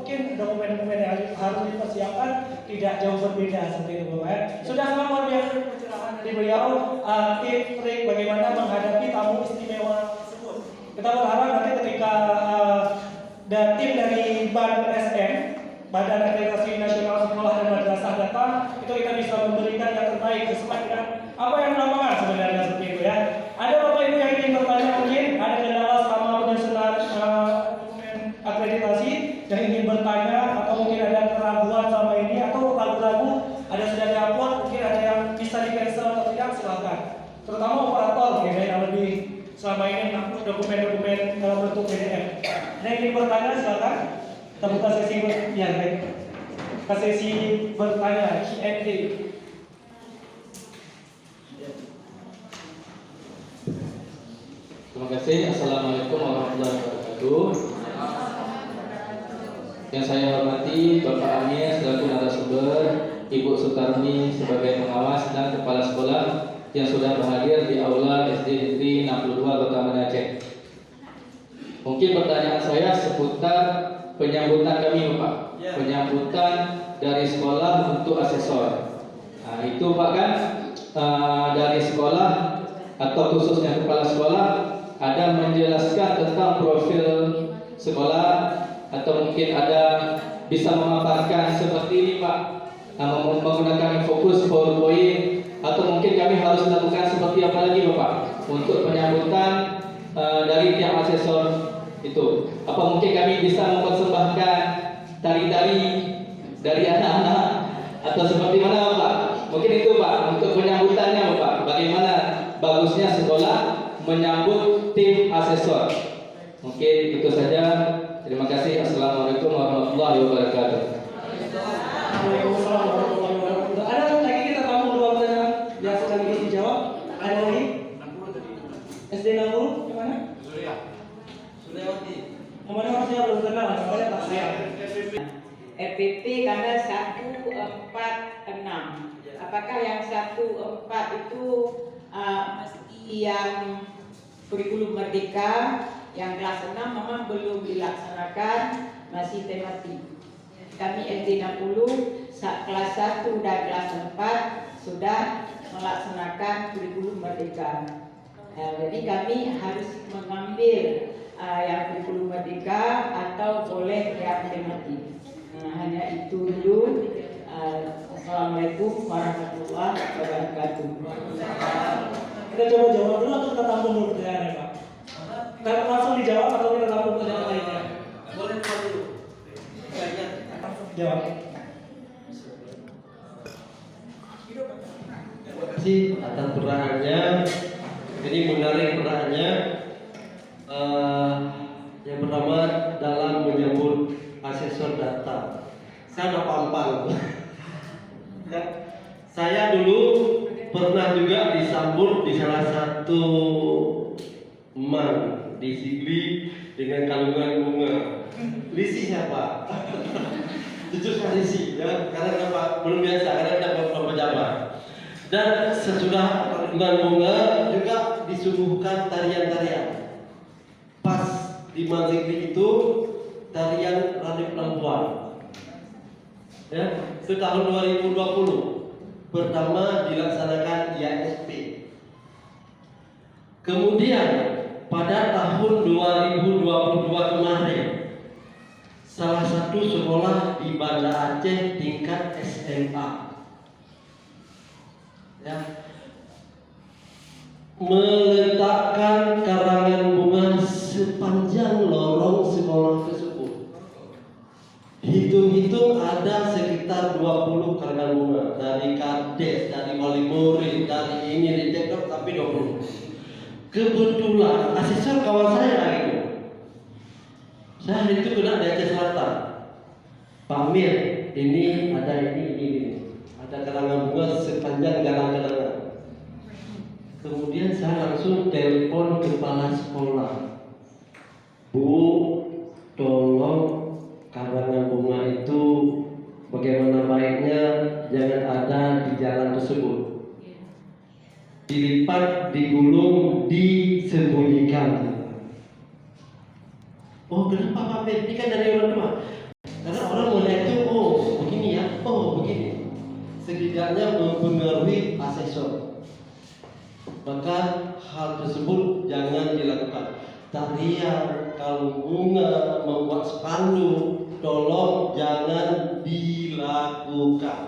mungkin dokumen-dokumen yang harus dipersiapkan tidak jauh berbeda seperti itu Bapak ya. Sudah sangat luar biasa pencerahan dari beliau, tips trik bagaimana menghadapi tamu istimewa tersebut. Kita berharap nanti ketika dan tim dari BAN SM, Badan Akreditasi Nasional Sekolah dan Madrasah datang, itu kita bisa memberikan yang terbaik sesuai dengan apa yang dilakukan sebenarnya seperti itu ya. Ada Bapak Ibu yang ingin bertanya mungkin ada kendala selama penyusunan dokumen akreditasi yang ingin bertanya atau mungkin ada keraguan selama ini atau ragu-ragu ada sudah diupload mungkin ada yang bisa di cancel atau tidak silakan. Terutama operator yang lebih selama ini mengupload dokumen-dokumen dalam bentuk PDF. Ada yang ingin bertanya silakan. Kita buka sesi ya baik. Kita sesi bertanya Q&A. Terima kasih. Assalamualaikum warahmatullahi wabarakatuh. Yang saya hormati Bapak Amir selaku narasumber, Ibu Sutarmi sebagai pengawas dan kepala sekolah yang sudah berhadir di aula SD Negeri 62 Kota Banda Aceh. Mungkin pertanyaan saya seputar penyambutan kami Bapak, penyambutan dari sekolah untuk asesor. Nah, itu Pak kan dari sekolah atau khususnya kepala sekolah ada menjelaskan tentang profil sekolah atau mungkin ada bisa memaparkan seperti ini Pak, menggunakan fokus PowerPoint atau mungkin kami harus lakukan seperti apa lagi Bapak untuk penyambutan dari tiap asesor itu. Apa mungkin kami bisa mempersembahkan tari-tari dari anak-anak atau seperti mana Bapak? Mungkin itu Pak untuk penyambutannya Bapak. Bagaimana bagusnya sekolah menyambut tim asesor. Mungkin itu saja. Terima kasih. Assalamualaikum warahmatullahi wabarakatuh. Waalaikumsalam warahmatullahi wabarakatuh. Ada lagi kita tamu dua pertanyaan yang sedang dijawab. Ada lagi? SD 60 yang mana? Suryawati. Yang mana masih belum kenal? Soalnya tak saya. RPP karena 146. Apakah yang 14 itu yang kurikulum merdeka, yang kelas 6 memang belum dilaksanakan, masih tematik. Kami SD 60 kelas 1 dan kelas 4 sudah melaksanakan kurikulum merdeka. Jadi kami harus mengambil yang kurikulum merdeka atau boleh yang tematik. Hanya itu dulu. Assalamualaikum warahmatullahi wabarakatuh. Kita coba jawab dulu atau kita tampung dulu pertanyaannya Pak? Kita langsung dijawab atau kita tampung pertanyaan lainnya? Boleh jawab dulu. Jawab. Terima kasih atas perannya. Ini menarik perannya. Yang pertama dalam menyambut asesor data. Saya udah pampang. Saya dulu pernah juga disambut di salah satu man di Sigli dengan kalungan bunga. Lisi siapa? Jujur saya Lisi ya, karena apa? Belum biasa, karena tidak beberapa pejabat. Dan sesudah kalungan bunga juga disuguhkan tarian-tarian. Pas di Man Sigli itu tarian Radip Lampuan. Ya, itu tahun 2020 pertama dilaksanakan IASP. Kemudian pada tahun 2022 kemarin salah satu sekolah di Banda Aceh tingkat SMA ya, meletakkan karangan bunga sepanjang lorong sekolah tersebut. Hitung-hitung ada sekitar 20 karangan bunga dari Kades, dari Wali Murid, dari ini di TikTok, tapi 20. Kebetulan asesor kawan saya gitu. Saya itu kena di Aceh Selatan. Pak Mir, ini ada ini. Ada karangan bunga sepanjang jalan-jalan. Kemudian saya langsung telepon kepala sekolah. Bu, tolong karangan bunga itu bagaimana baiknya jangan ada di jalan tersebut. Dilipat, digulung, disembunyikan. Oh kenapa Pak Ben? Ini kan dari orang tua. Karena maka hal tersebut jangan dilakukan. Tarian, kalung bunga, membuat spanduk, tolong jangan dilakukan.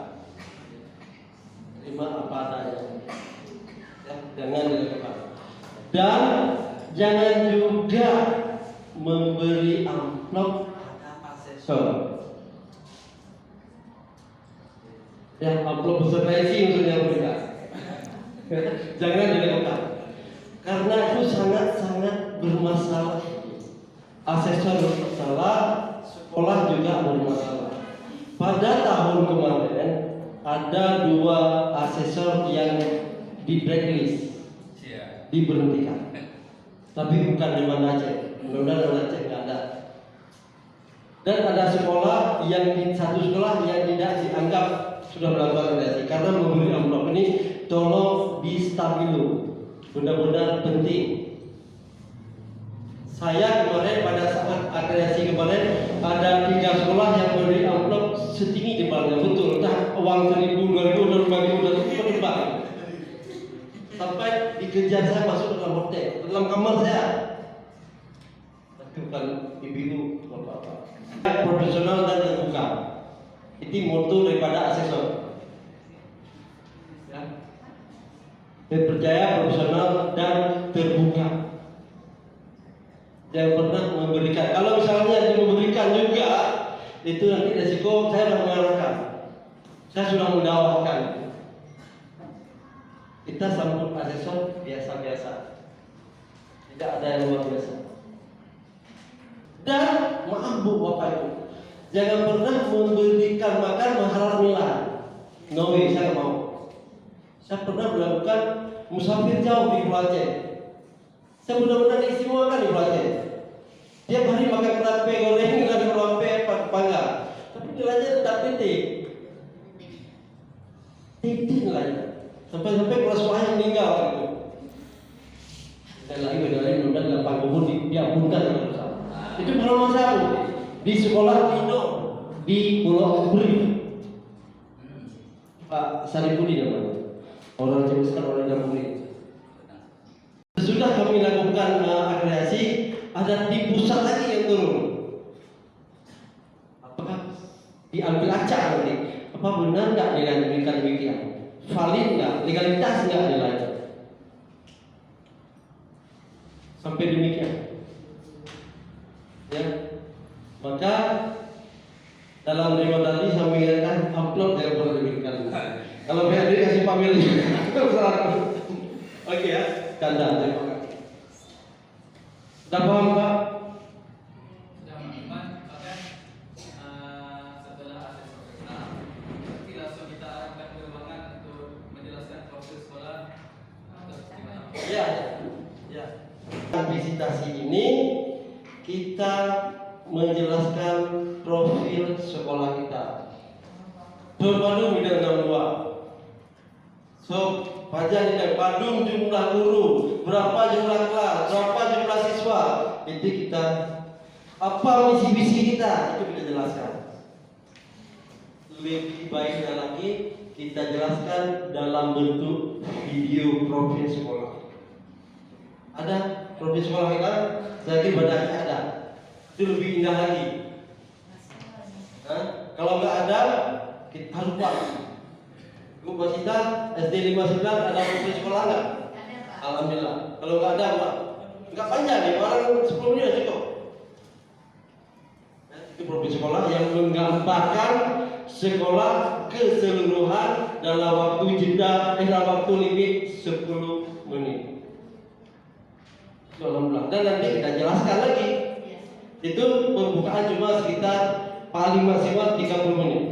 Terima apa adanya. Ya, jangan dilakukan. Dan jangan juga memberi amplop pada asesor. Yang amplop beserta isi maksudnya berikan. Jangan dilakukan. Karena itu sangat-sangat bermasalah. Asesor bermasalah, sekolah juga bermasalah. Pada tahun kemarin ada 2 asesor yang di blacklist, diberhentikan. Tapi bukan di Banda Aceh, mudah-mudahan Banda Aceh nggak ada. Dan ada sekolah yang satu sekolah yang tidak dianggap sudah melakukan mediasi karena memberi amplop ini tolong di stabilo, benar-benar penting. Saya kemarin pada saat akreditasi kemarin ada 3 sekolah yang memberi amplop setinggi jempolnya, betul. Entah uang 1.000, 2.000, 5.000 dan berdebar. Sampai dikejar saya masuk dalam hotel, dalam kamar saya. Tapi bukan ibu apa-apa. Profesional dan terbuka. Itu moto daripada asesor. Ya. Percaya, profesional dan terbuka. Jangan pernah memberikan. Kalau misalnya memberikan juga, itu nanti resiko saya sudah mengarahkan. Saya sudah mendakwakan. Kita sambut asesor biasa-biasa. Tidak ada yang luar biasa. Dan maaf Bu Bapak Ibu, jangan pernah memberikan makan mahal nilai. No way, saya mau. Saya pernah melakukan musafir jauh di Pulau Aceh. Saya benar-benar diistimewakan di Pulau Aceh. Tiap hari makan tempe goreng dan tempe panggang. Tapi nilainya tidak titik. Titik nilainya. Sampai-sampai kepala sekolah yang meninggal gitu. Dan lagi beda-beda mudah dapat kubur diampunkan oleh bersama. Itu pengalaman saya di sekolah Dino di Pulau Buri. Pak Saripudi namanya. Orang Jawa Besar, orang Jamhuri. Sesudah kami lakukan akreditasi, ada di pusat lagi yang turun. Apakah diambil acak nanti? Apa benar nggak nilai diberikan demikian? Valid nggak? Legalitas nggak nilainya? Sampai demikian. Ya, maka dalam lima tadi saya mengingatkan amplop yang perlu diberikan. Kalau PHD kasih pamil. Oke ya, canda. Terima kasih. Sudah paham Pak? Sudah Mas, maka setelah asesor kita, berarti langsung kita arahkan ke ruangan untuk menjelaskan proses sekolah atau gimana? Ya, ya. Visitasi ini kita menjelaskan profil sekolah kita. Berpadu bidang 62. So, pajak ini padu jumlah guru, berapa jumlah kelas, berapa jumlah siswa. Itu kita apa misi-misi kita itu kita jelaskan. Lebih baiknya lagi kita jelaskan dalam bentuk video profil sekolah. Ada profil sekolah kita, saya kira badanya ada. Itu lebih indah lagi. Kalau nggak ada, kita lupa. Bu Basita SD 59 ada profil sekolah nggak? Alhamdulillah. Kalau nggak ada, Pak. Nggak panjang nih, orang 10 menit cukup. Itu profil sekolah yang menggambarkan sekolah keseluruhan dalam waktu jeda dalam waktu limit 10 menit. Alhamdulillah. Dan nanti kita jelaskan lagi. Itu pembukaan cuma sekitar paling maksimal 30 menit.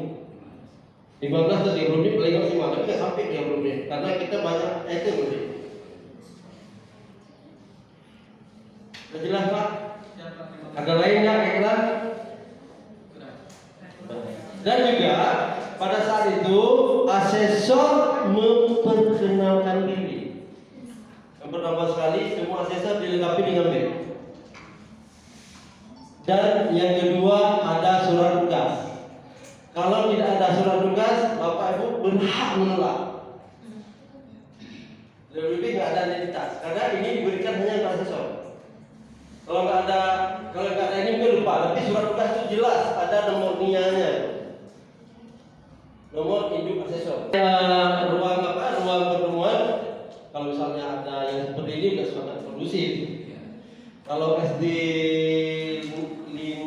15 atau 30 menit paling maksimal, tapi tidak sampai 30 menit karena kita banyak item nanti. Sudah jelas Pak? Ada lain nggak kira-kira? Dan juga pada saat itu asesor memperkenalkan diri. Yang pertama sekali semua asesor dilengkapi dengan BEM. Dan yang kedua ada surat tugas. Kalau tidak ada surat tugas, Bapak Ibu berhak menolak. Lebih nggak ada karena ini diberikan hanya untuk asesor. Kalau nggak ada ini mungkin lupa. Tapi surat tugas itu jelas ada nomor nianya, nomor induk asesor. Ruang pertemuan. Kalau misalnya ada yang seperti ini nggak sangat kondusif. Kalau SD 52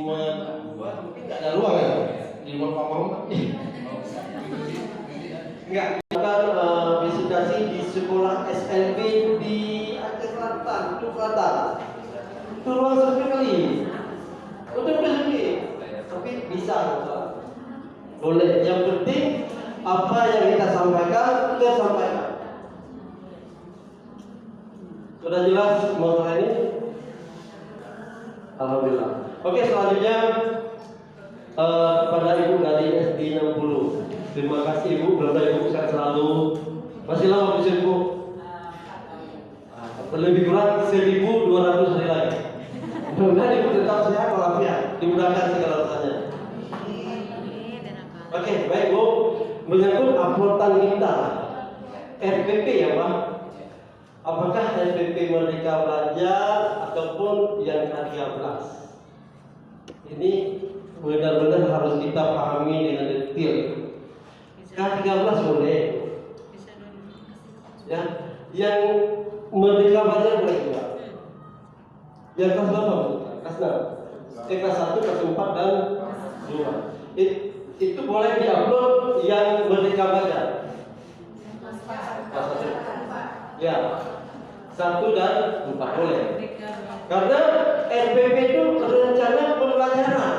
mungkin nggak ada ruang ya. Di rumah Pak Muhammad. Enggak. Presentasi di sekolah SLB di Aceh Selatan, itu Selatan. Itu ruang sepi kali. Udah sepi. Tapi bisa. Boleh. Yang penting apa yang kita sampaikan, kita sampaikan. Sudah jelas masalah ini? Alhamdulillah. Oke, selanjutnya kepada Ibu dari SD 60. Terima kasih Ibu, berapa Ibu sehat selalu. Masih lama bisa Ibu? Lebih kurang 1.200 hari lagi. Mudah-mudahan Ibu tetap sehat walafiat, dimudahkan segala urusannya. Oke, baik Bu. Menyangkut uploadan kita RPP ya Pak. Apakah RPP Merdeka Belajar ataupun yang K13? Ini benar-benar harus kita pahami dengan detail. K13 boleh. Ya, yang Merdeka Belajar boleh juga. Yang kelas berapa? Kelas 6. Kelas 1, kelas 4 dan 2. Itu boleh diupload yang Merdeka Belajar. Kelas 1. Ya. 1 dan 4 boleh. Karena RPP itu rencana pembelajaran.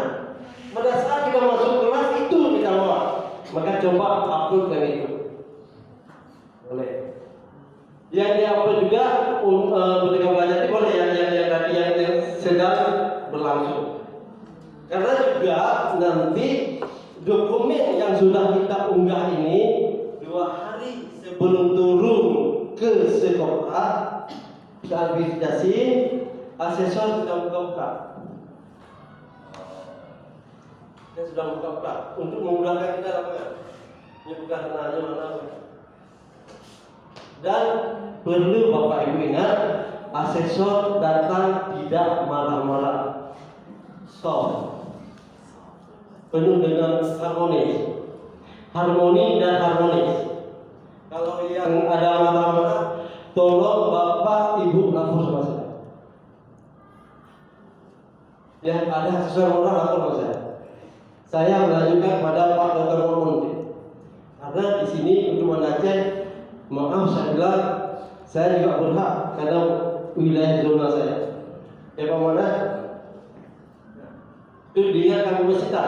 Pada saat kita masuk kelas itu kita bawa. Maka coba upload yang itu. Boleh. Yang di-upload juga Merdeka Belajar itu boleh yang sedang berlangsung. Karena juga nanti dokumen yang sudah kita unggah ini 2 hari sebelum turun ke sekolah verifikasi asesor sudah buka-buka. Dia sudah buka-buka untuk memudahkan kita lapangan. Ini bukan hanya mana. Dan perlu Bapak Ibu ingat, asesor datang tidak marah-marah. Stop. Penuh dengan harmoni dan harmonis. Kalau yang ada marah-marah, tolong Bapak Ibu lapor sama saya. Ya, ada asesor marah lapor sama saya. Saya melanjutkan pada Pak Dr. Monti. Karena di sini untuk Aceh, maaf saya bilang, saya juga berhak karena wilayah zona saya. Ya Pak Mana? Itu dia kami mesita.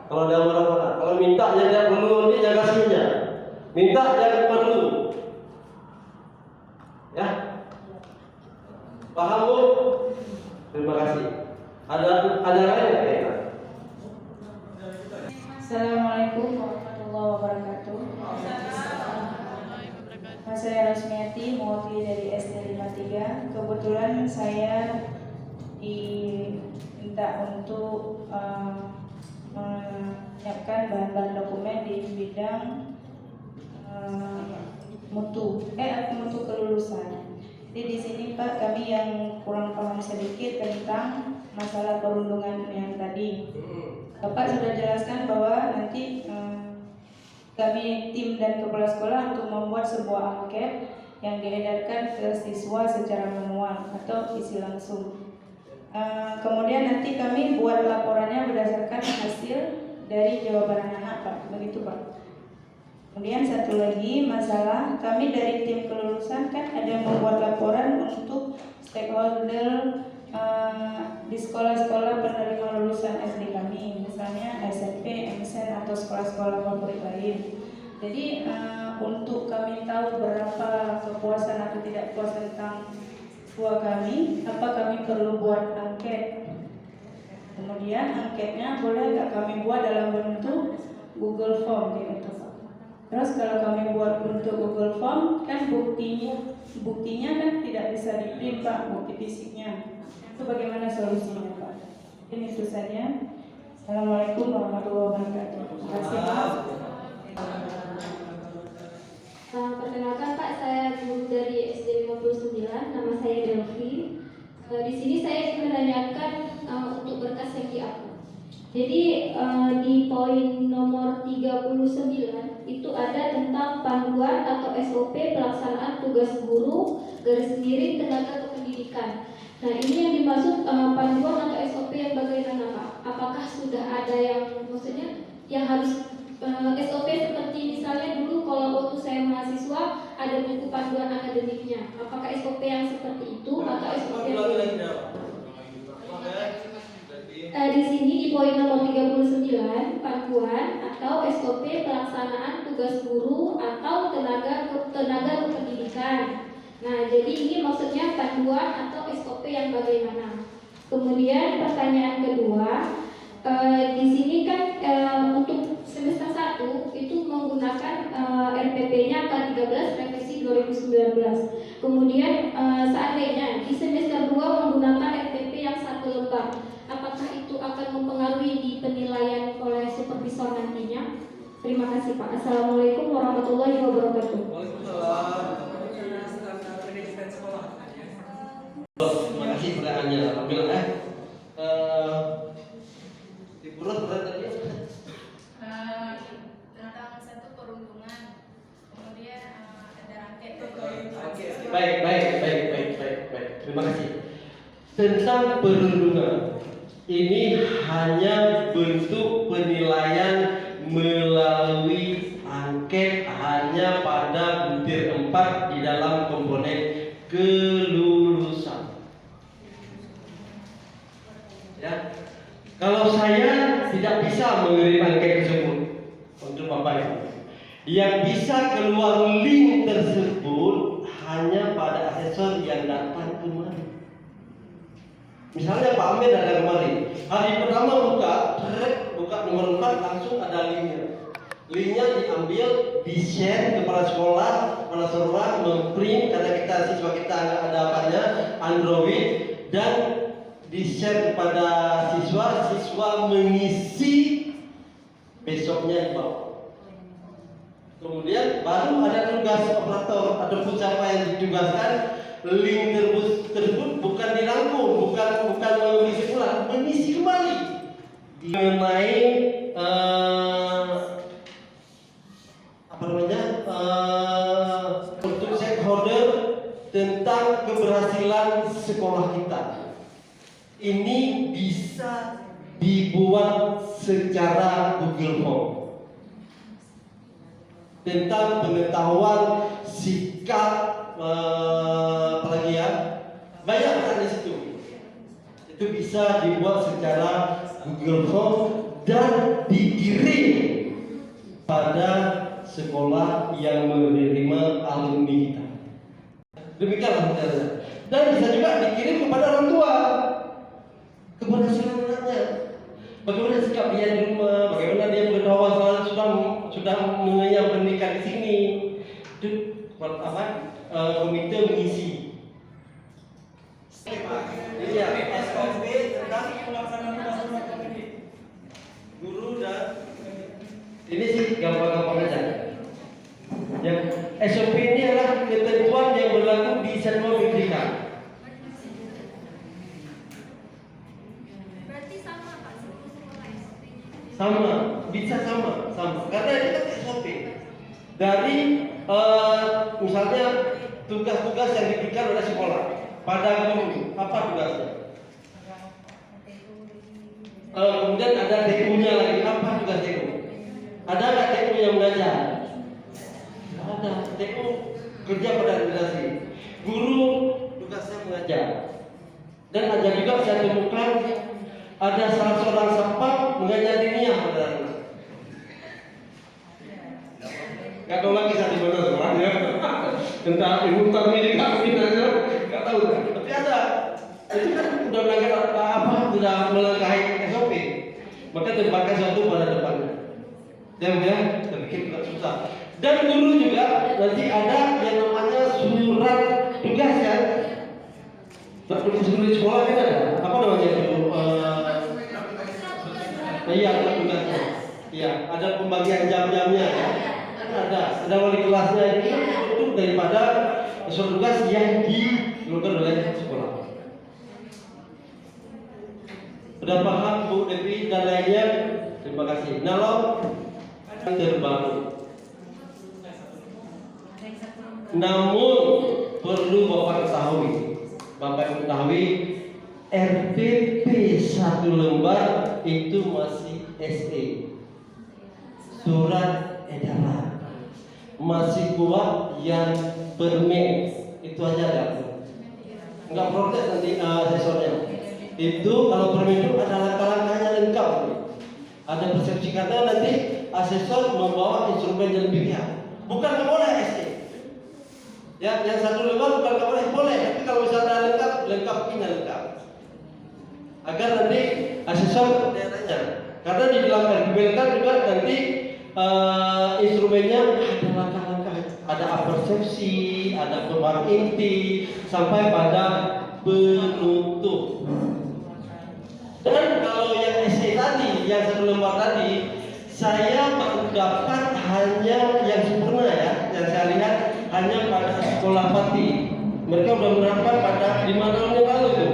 Kalau ada marah-marah, kalau minta yang tidak perlu dia jaga kasihnya. Minta yang perlu. Ya. Paham Bu? Terima kasih. Ada lain ya? Assalamualaikum warahmatullahi wabarakatuh. Saya Rosmiati, mewakili dari SD 53. Kebetulan saya diminta untuk menyiapkan bahan-bahan dokumen di bidang mutu kelulusan. Jadi di sini Pak, kami yang kurang paham sedikit tentang masalah perundungan yang tadi. Bapak sudah jelaskan bahwa nanti kami tim dan kepala sekolah untuk membuat sebuah angket yang diedarkan ke siswa secara manual atau isi langsung. Kemudian nanti kami buat laporannya berdasarkan hasil dari jawaban anak Pak, begitu Pak. Kemudian satu lagi masalah kami dari tim kelulusan kan ada membuat laporan untuk stakeholder di sekolah-sekolah penerima lulusan SD kami, misalnya SMP, MSN atau sekolah-sekolah favorit lain. Jadi untuk kami tahu berapa kepuasan atau tidak puas tentang siswa kami, apa kami perlu buat angket. Kemudian angketnya boleh nggak kami buat dalam bentuk Google Form gitu Pak. Terus kalau kami buat bentuk Google Form kan buktinya kan tidak bisa di-print Pak, bukti fisiknya. Itu bagaimana solusinya Pak? Ini itu saja. Assalamualaikum warahmatullahi wabarakatuh. Terima kasih Pak. Perkenalkan Pak, saya guru dari SD 59. nama saya Delvi. Di sini saya ingin menanyakan untuk berkas safety aku. Jadi di poin nomor 39 itu ada tentang panduan atau SOP pelaksanaan tugas guru garis miring tenaga kependidikan. Nah, ini yang dimaksud panduan atau SOP yang bagaimana, Pak? Apakah sudah ada yang maksudnya yang harus SOP seperti misalnya dulu kalau waktu saya mahasiswa ada buku panduan akademiknya. Apakah SOP yang seperti itu atau SOP yang di sini di poin nomor 39 panduan atau SOP pelaksanaan tugas guru atau tenaga kependidikan. Nah, jadi ini maksudnya panduan atau SOP yang bagaimana. Kemudian pertanyaan kedua, di sini kan untuk semester 1 itu menggunakan RPP-nya K13 revisi 2019. Kemudian seandainya di semester 2 menggunakan RPP yang 1 lembar, apakah itu akan mempengaruhi di penilaian oleh supervisor nantinya? Terima kasih, Pak. Assalamualaikum warahmatullahi wabarakatuh. Terima kasih pertanyaannya. Alhamdulillah. Di perut tadi Tentang satu perundungan, kemudian ada rangkaian. Baik. Terima kasih. Tentang perundungan, ini hanya bentuk penilaian melalui angket hanya pada butir 4 di dalam komponen kelulusan. Ya, kalau saya tidak bisa mengirim angket tersebut untuk Bapak Ibu, yang bisa keluar link tersebut hanya pada asesor yang datang kemari. Misalnya Pak Amir datang kemari, hari pertama buka nomor 4 langsung ada linknya. Linknya diambil, di-share kepala sekolah memprint karena siswa kita ada apanya Android, dan di-share kepada siswa mengisi besoknya di bawah. Kemudian baru ada tugas operator ataupun siapa yang ditugaskan, link tersebut bukan dirangkum, bukan mengisi ulang, mengisi kembali mengenai untuk stakeholder tentang keberhasilan sekolah kita. Ini bisa dibuat secara Google Form tentang pengetahuan sikap apalagi ya, banyak kan di situ. Itu bisa dibuat secara Google Form dan dikirim pada sekolah yang menerima alumni kita. Demikianlah caranya. Dan bisa juga dikirim kepada orang tua. Keberhasilan anaknya, bagaimana sikap dia di rumah, bagaimana dia pengetahuan sudah mengenyam pendidikan di sini. Itu komite mengisi. Iya, SOP tentang pelaksanaan tugas guru dan ini sih gampang-gampang aja. Yang SOP ini adalah ketentuan yang berlaku di satuan pendidikan. Berarti sama, Pak, seluruh sekolah SOP. Sama, bisa sama. Karena ini kan SOP. Dari misalnya tugas-tugas yang diberikan oleh sekolah pada guru, apa tugasnya? Kemudian ada TU-nya lagi, apa tugas TU? Ada nggak TU yang mengajar? Ada. TU kerja pada administrasi. Guru tugasnya mengajar. Dan ada juga saya temukan ada salah seorang sapam mengajar dunia pada anak. Gak tahu lagi saya di mana sekolahnya. Tentang ilmu tarmiji kami aja, gak tahu. Tapi ada. Itu kan udah melanggar sudah melangkahi SOP. Maka tempatkan sesuatu pada depannya. Kemudian terbikin juga susah. Dan guru juga nanti ada yang namanya surat tugas kan. Tugas guru di sekolah kan ada. Apa namanya itu? Iya, tugasnya. Iya, ada pembagian jam-jamnya ya. Ada wali kelasnya itu daripada surat tugas yang dikeluarkan oleh sekolah. Sudah paham Bu Devi dan lainnya? Terima kasih. Kalau terbaru, namun perlu Bapak ketahui RPP 1 lembar itu masih SE, surat edaran, masih kuat yang permen, itu aja kan? Enggak protes nanti asesornya. Itu kalau permen itu ada langkah-langkahnya lengkap. Ada persepsi karena nanti asesor membawa instrumen yang demikian. Bukan nggak boleh SE. Ya, yang 1 lembar bukan nggak boleh, boleh. Tapi kalau misalnya lengkapnya lengkap. Agar nanti asesor daerahnya. Karena di dalam RPP juga nanti instrumennya ada langkah-langkah, ada persepsi, ada pembang inti, sampai pada penutup. Dan kalau yang SE tadi, yang 1 lembar tadi, saya baru dapat hanya yang sempurna ya, yang saya lihat hanya pada sekolah Pati. Mereka sudah menerapkan pada 5 tahun yang lalu itu.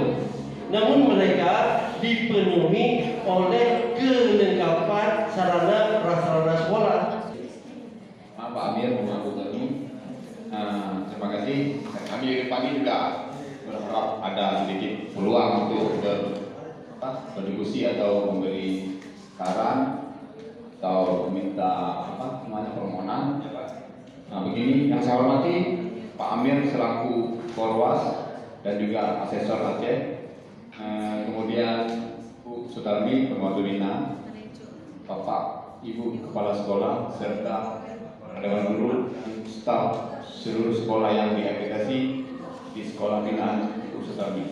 Namun mereka dipenuhi oleh kelengkapan sarana prasarana sekolah. Pak Amir mengaku tadi. Terima kasih. Kami dari pagi juga berharap ada sedikit peluang untuk berdiskusi atau memberi saran atau meminta permohonan. Begini, yang saya hormati Pak Amir selaku Korwas dan juga asesor Aceh, kemudian Bu Sutarmi Pembantu Bina, Bapak Ibu Kepala Sekolah serta Dewan Guru, staf seluruh sekolah yang diakreditasi di Sekolah Binaan Ibu Sutarmi.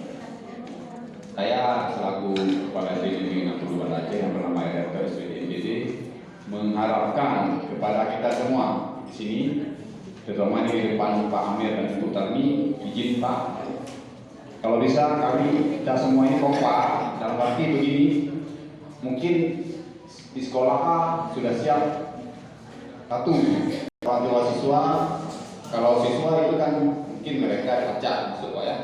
Saya selaku Kepala SDN 62 Aceh yang bernama RT SPDMBD mengharapkan kepada kita semua di sini, terutama di depan Pak Amir dan Ibu Tarmi, izin Pak, kalau bisa kita semua ini kompak dalam arti begini, mungkin di sekolah A sudah siap satu orang tua siswa. Kalau siswa itu kan mungkin mereka acak masuk Pak ya.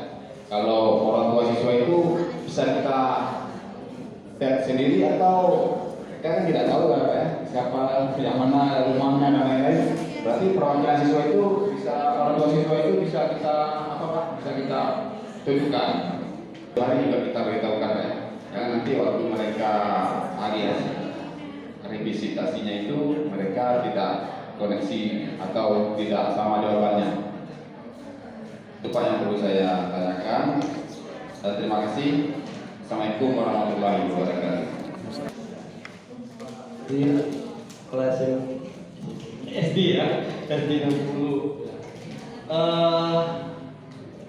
Kalau orang tua siswa itu bisa kita lihat sendiri atau kita kan tidak tahu Pak ya, siapa yang mana rumahnya dan lain-lain. Berarti perwakilan siswa itu bisa, orang tua siswa itu bisa kita bisa kita tunjukkan. Hari juga kita beritahukan Pak ya. Karena nanti waktu mereka alias revisitasinya itu mereka tidak koneksi atau tidak sama jawabannya. Itu Pak yang perlu saya tanyakan. Dan terima kasih. Assalamualaikum warahmatullahi wabarakatuh. Di kelas SD ya, SD 60.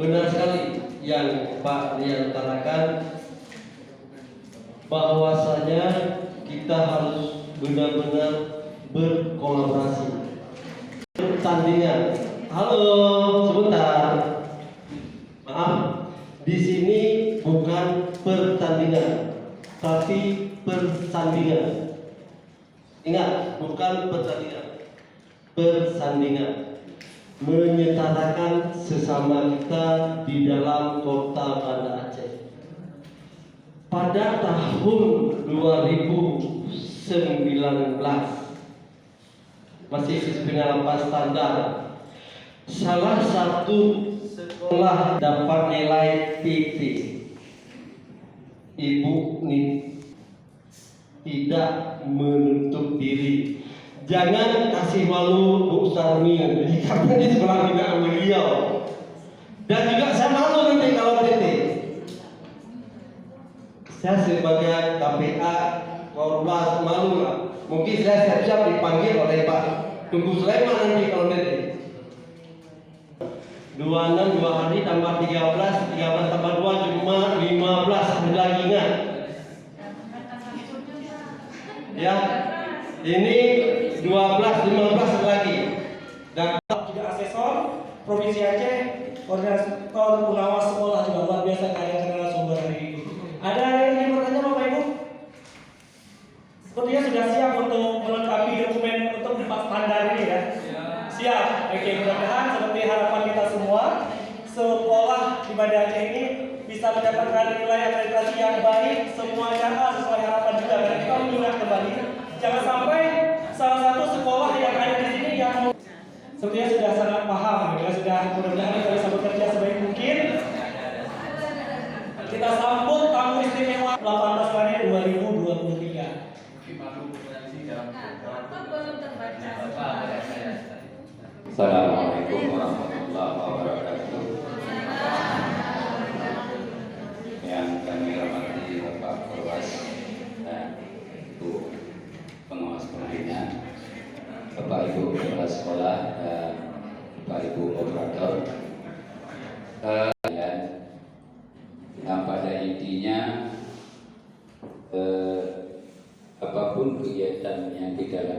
Benar sekali yang Pak Rian utarakan, bahwasanya kita harus benar-benar berkolaborasi. Pertandingan. Halo, sebentar. Maaf, di sini bukan pertandingan, tapi persandingan. Ingat, bukan pertandingan, persandingan. Menyetarakan sesama kita di dalam kota Banda Aceh. Pada tahun 2019 masih siswa 8 standar, salah satu sekolah dapat nilai PT. Ibu nih tidak menutup diri. Jangan kasih malu Bu Sarmi karena di sekolah binaan beliau. Dan juga saya malu nanti kalau PT. Saya sebagai KPA Korwas malu lah. Mungkin saya siap-siap dipanggil oleh Pak Tunggu Sulaiman nanti kalau PT. 26 2 hari tambah 13, 13 tambah 2 cuma 15, ada lagi ingat. Ya, ini 12, 15 lagi. Dan juga asesor Provinsi Aceh, koordinator pengawas sekolah juga luar biasa karya sumber hari ini. Ada yang ingin bertanya Bapak Ibu? Sepertinya sudah siap untuk melengkapi dokumen untuk 4 standar ini ya? Siap. Oke, mudah-mudahan seperti harapan kita semua, sekolah di Banda Aceh ini bisa mendapatkan nilai akreditasi yang baik, semuanya A sesuai harapan juga. Dan kita mengingat kembali, jangan sampai salah satu sekolah yang ada di sini yang sepertinya sudah sangat paham, ya, sudah mudah-mudahan kita bisa bekerja sebaik mungkin. Kita sambut tamu istimewa 18 Maret 2023. Assalamualaikum warahmatullahi wabarakatuh. Yang kami hormati Bapak Perwas dan Ibu pengawas pembina, Bapak Ibu kepala sekolah dan Bapak Ibu operator. Yang pada intinya apapun kegiatan yang kita lakukan